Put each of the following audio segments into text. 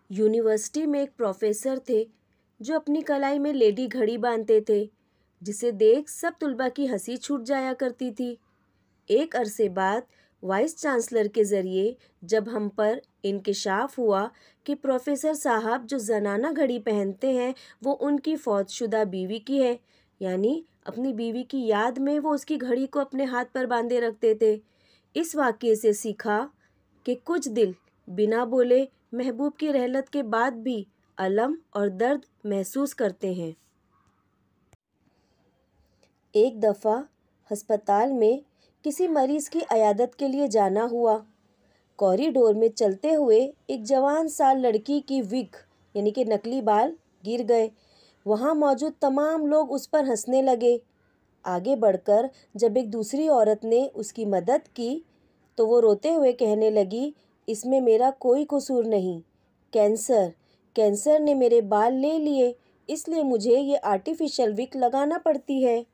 University में एक professor थे जो अपनी कलाई में लेडी घड़ी बांधते थे, जिसे देख सब तुलबा की हंसी छूट जाया करती थी। एक अरसे बाद वाइस चांसलर के ज़रिए जब हम पर इंकिशाफ हुआ कि प्रोफेसर साहब जो ज़नाना घड़ी पहनते हैं वो उनकी फौतशुदा बीवी की है, यानी अपनी बीवी की याद में वो उसकी घड़ी को अपने हाथ पर बांधे रखते थे। इस वाक़ये से सीखा कि कुछ दिल बिना बोले महबूब की रहलत के बाद भी अलम और दर्द महसूस करते हैं। एक दफ़ा हस्पताल में किसी मरीज़ की अयादत के लिए जाना हुआ। कॉरिडोर में चलते हुए एक जवान साल लड़की की विग यानी कि नकली बाल गिर गए। वहाँ मौजूद तमाम लोग उस पर हंसने लगे। आगे बढ़कर जब एक दूसरी औरत ने उसकी मदद की तो वो रोते हुए कहने लगी, इसमें मेरा कोई कसूर नहीं, कैंसर ने मेरे बाल ले लिए, इसलिए मुझे ये आर्टिफिशियल विग लगाना पड़ती है।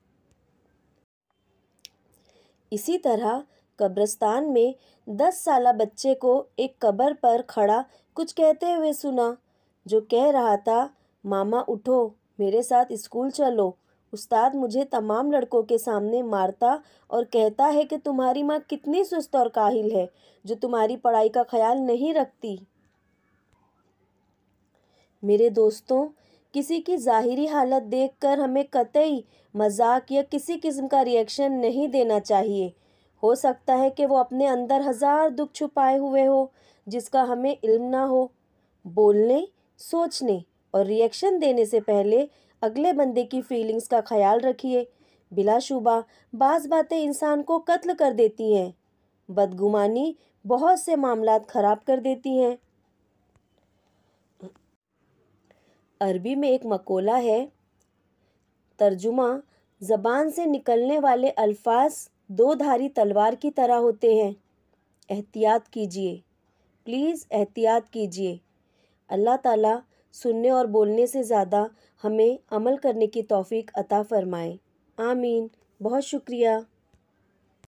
इसी तरह कब्रिस्तान में 10 साला बच्चे को एक कब्र पर खड़ा कुछ कहते हुए सुना, जो कह रहा था, मामा उठो, मेरे साथ स्कूल चलो, उस्ताद मुझे तमाम लड़कों के सामने मारता और कहता है कि तुम्हारी माँ कितनी सुस्त और काहिल है, जो तुम्हारी पढ़ाई का ख्याल नहीं रखती। मेरे दोस्तों, किसी की ज़ाहिरी हालत देखकर हमें कतई मजाक या किसी किस्म का रिएक्शन नहीं देना चाहिए। हो सकता है कि वो अपने अंदर हज़ार दुख छुपाए हुए हो जिसका हमें इल्म ना हो। बोलने, सोचने और रिएक्शन देने से पहले अगले बंदे की फीलिंग्स का ख्याल रखिए। बिलाशुबा बाज़ बातें इंसान को कत्ल कर देती हैं। बदगुमानी बहुत से मामलात ख़राब कर देती हैं। अरबी में एक मकोला है, तर्जुमा, ज़बान से निकलने वाले अल्फाज दो धारी तलवार की तरह होते हैं। एहतियात कीजिए, प्लीज़ एहतियात कीजिए। अल्लाह ताला सुनने और बोलने से ज़्यादा हमें अमल करने की तौफीक अता फ़रमाए। आमीन। बहुत शुक्रिया।